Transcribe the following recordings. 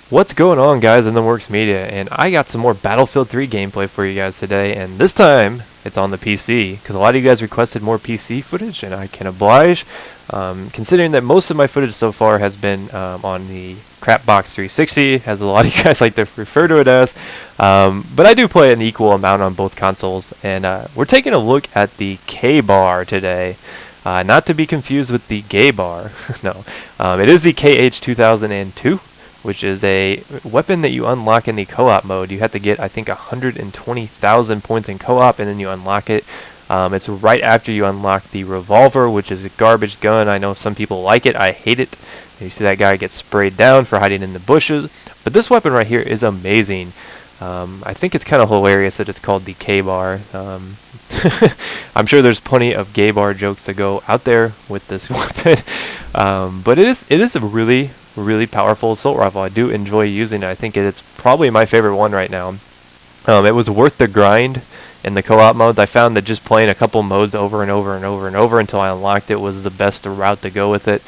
What's going on, guys, in the Works Media? And I got some more Battlefield 3 gameplay for you guys today, and this time it's on the PC because a lot of you guys requested more PC footage, and I can oblige. Considering that most of my footage so far has been on the Crapbox 360, as a lot of you guys like to refer to it as, but I do play an equal amount on both consoles, and we're taking a look at the Khaybar today. Not to be confused with the gay bar. No, it is the KH-2002. Which is a weapon that you unlock in the co-op mode. You have to get, I think, 120,000 points in co-op, and then you unlock it. It's right after you unlock the revolver, which is a garbage gun. I know some people like it. I hate it. You see that guy get sprayed down for hiding in the bushes. But this weapon right here is amazing. I think it's kind of hilarious that it's called the Khaybar. I'm sure there's plenty of gay bar jokes to go out there with this weapon. But it is a really powerful assault rifle. I do enjoy using it. I think it's probably my favorite one right now. It was worth the grind in the co-op modes. I found that just playing a couple modes over and over until I unlocked it was the best route to go with it.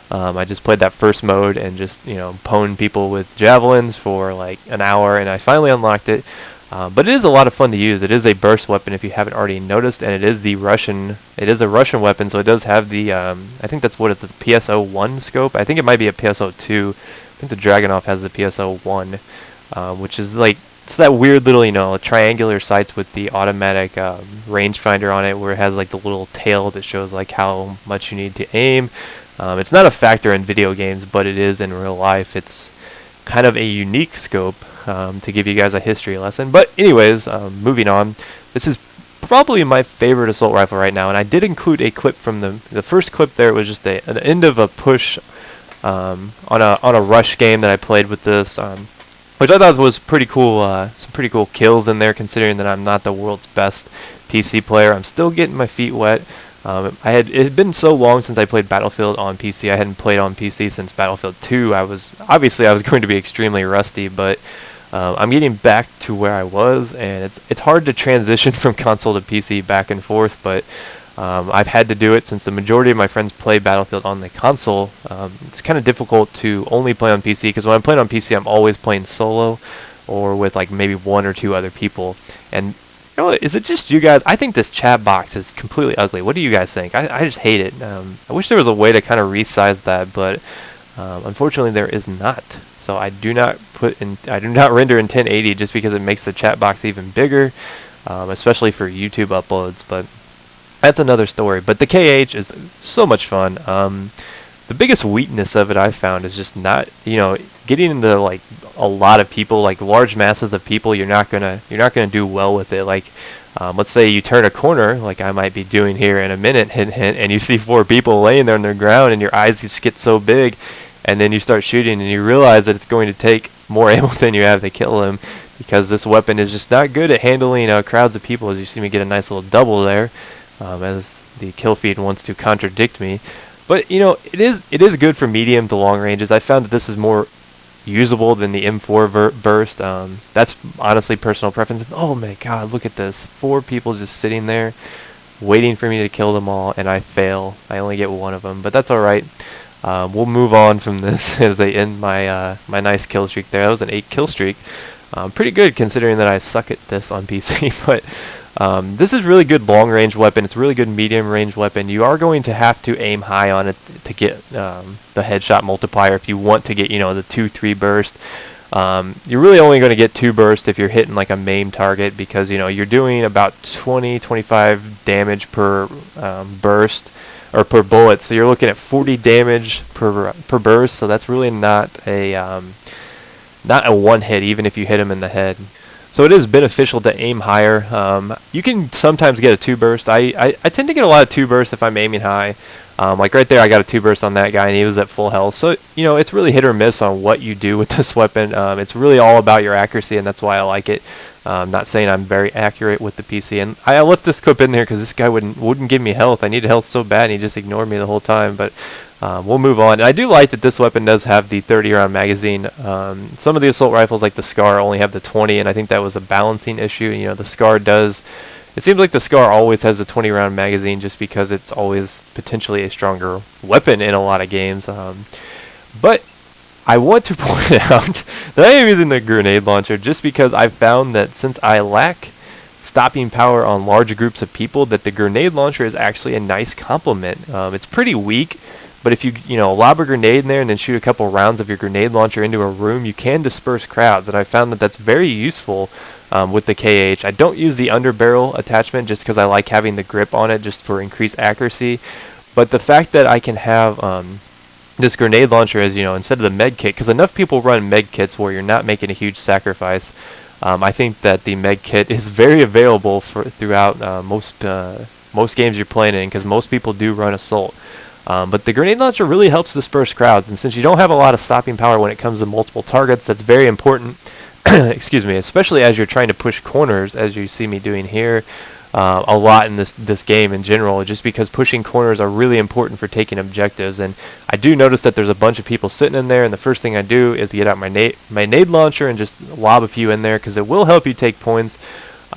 I just played that first mode and just, pwned people with javelins for like an hour, and I finally unlocked it. But it is a lot of fun to use. It is a burst weapon if you haven't already noticed, and it is a Russian weapon, so it does have the, I think that's what it's, the PSO-1 scope. I think it might be a PSO-2. I think the Dragunov has the PSO-1, which is like, it's that weird little, triangular sights with the automatic rangefinder on it, where it has like the little tail that shows like how much you need to aim. It's not a factor in video games, but it is in real life. It's kind of a unique scope. To give you guys a history lesson. But anyways, moving on. This is probably my favorite assault rifle right now, and I did include a clip from the first clip there. It was just an end of a push on a rush game that I played with this, which I thought was pretty cool. Some pretty cool kills in there, considering that I'm not the world's best PC player. I'm still getting my feet wet. It had been so long since I played Battlefield on PC. I hadn't played on PC since Battlefield 2. I was going to be extremely rusty, but I'm getting back to where I was, and it's hard to transition from console to PC back and forth, but I've had to do it since the majority of my friends play Battlefield on the console. It's kind of difficult to only play on PC, because when I'm playing on PC, I'm always playing solo or with like maybe one or two other people. And is it just you guys? I think this chat box is completely ugly. What do you guys think? I just hate it. I wish there was a way to kind of resize that, but unfortunately there is not. So I do not render in 1080 just because it makes the chat box even bigger, especially for YouTube uploads. But that's another story. But the KH is so much fun. The biggest weakness of it I found is just not, getting into like a lot of people, like large masses of people. You're not gonna do well with it. Like, let's say you turn a corner, like I might be doing here in a minute, hint, hint, and you see 4 people laying there on the ground, and your eyes just get so big. And then you start shooting, and you realize that it's going to take more ammo than you have to kill him, because this weapon is just not good at handling crowds of people. As you see me get a nice little double there, as the kill feed wants to contradict me. But it is good for medium to long ranges. I found that this is more usable than the M4 burst. That's honestly personal preference. Oh my God, look at this! 4 people just sitting there, waiting for me to kill them all, and I fail. I only get one of them, but that's all right. We'll move on from this as I end my nice kill streak there. That was an 8 kill streak. Pretty good considering that I suck at this on PC. But this is really good long range weapon. It's a really good medium range weapon. You are going to have to aim high on it to get the headshot multiplier if you want to get the 2-3 burst. You're really only going to get 2 bursts if you're hitting like a main target, because you're doing about 20-25 damage per burst. Or per bullet, so you're looking at 40 damage per burst. So that's really not a one hit, even if you hit him in the head. So it is beneficial to aim higher. You can sometimes get a 2 burst. I tend to get a lot of 2 bursts if I'm aiming high. Like right there, I got a 2 burst on that guy, and he was at full health. So it's really hit or miss on what you do with this weapon. It's really all about your accuracy, and that's why I like it. I'm not saying I'm very accurate with the PC, and I left this clip in there because this guy wouldn't give me health. I needed health so bad, and he just ignored me the whole time. But we'll move on. And I do like that this weapon does have the 30-round magazine. Some of the assault rifles, like the Scar, only have the 20, and I think that was a balancing issue. The Scar does. It seems like the Scar always has a 20-round magazine, just because it's always potentially a stronger weapon in a lot of games. But I want to point out that I am using the grenade launcher just because I've found that since I lack stopping power on large groups of people, that the grenade launcher is actually a nice complement. It's pretty weak, but if you lob a grenade in there and then shoot a couple rounds of your grenade launcher into a room, you can disperse crowds, and I found that that's very useful with the KH. I don't use the underbarrel attachment just because I like having the grip on it just for increased accuracy, but the fact that I can have this grenade launcher as, instead of the med kit, because enough people run med kits where you're not making a huge sacrifice. I think that the med kit is very available throughout most games you're playing in, because most people do run assault. But the grenade launcher really helps disperse crowds, and since you don't have a lot of stopping power when it comes to multiple targets, that's very important. Excuse me, especially as you're trying to push corners, as you see me doing here. A lot in this game in general, just because pushing corners are really important for taking objectives. And I do notice that there's a bunch of people sitting in there, and the first thing I do is get out my nade launcher and just lob a few in there, because it will help you take points.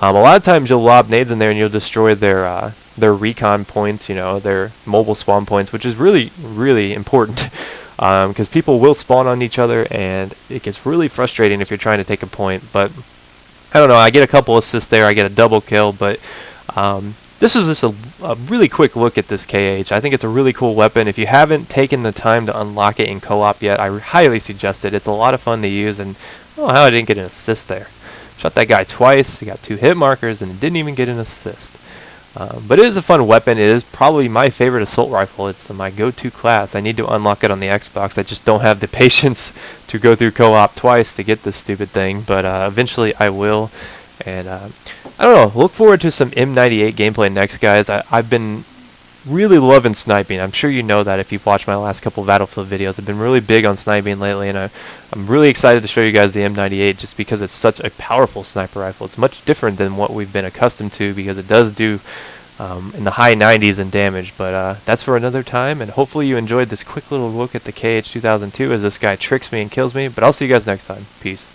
A lot of times you'll lob nades in there and you'll destroy their recon points, their mobile spawn points, which is really, really important. Because people will spawn on each other, and it gets really frustrating if you're trying to take a point. But I don't know, I get a couple assists there, I get a double kill, but this was just a really quick look at this KH. I think it's a really cool weapon. If you haven't taken the time to unlock it in co-op yet, I highly suggest it. It's a lot of fun to use, and I don't know how I didn't get an assist there. Shot that guy twice, he got 2 hit markers, and didn't even get an assist. But it is a fun weapon. It is probably my favorite assault rifle. It's my go-to class. I need to unlock it on the Xbox. I just don't have the patience to go through co-op twice to get this stupid thing, but eventually I will. And I don't know, look forward to some M98 gameplay next, guys. I've been really loving sniping. I'm sure you know that if you've watched my last couple of Battlefield videos. I've been really big on sniping lately, and I'm really excited to show you guys the M98 just because it's such a powerful sniper rifle. It's much different than what we've been accustomed to, because it does do in the high 90s in damage, but that's for another time, and hopefully you enjoyed this quick little look at the KH 2002 as this guy tricks me and kills me, but I'll see you guys next time. Peace.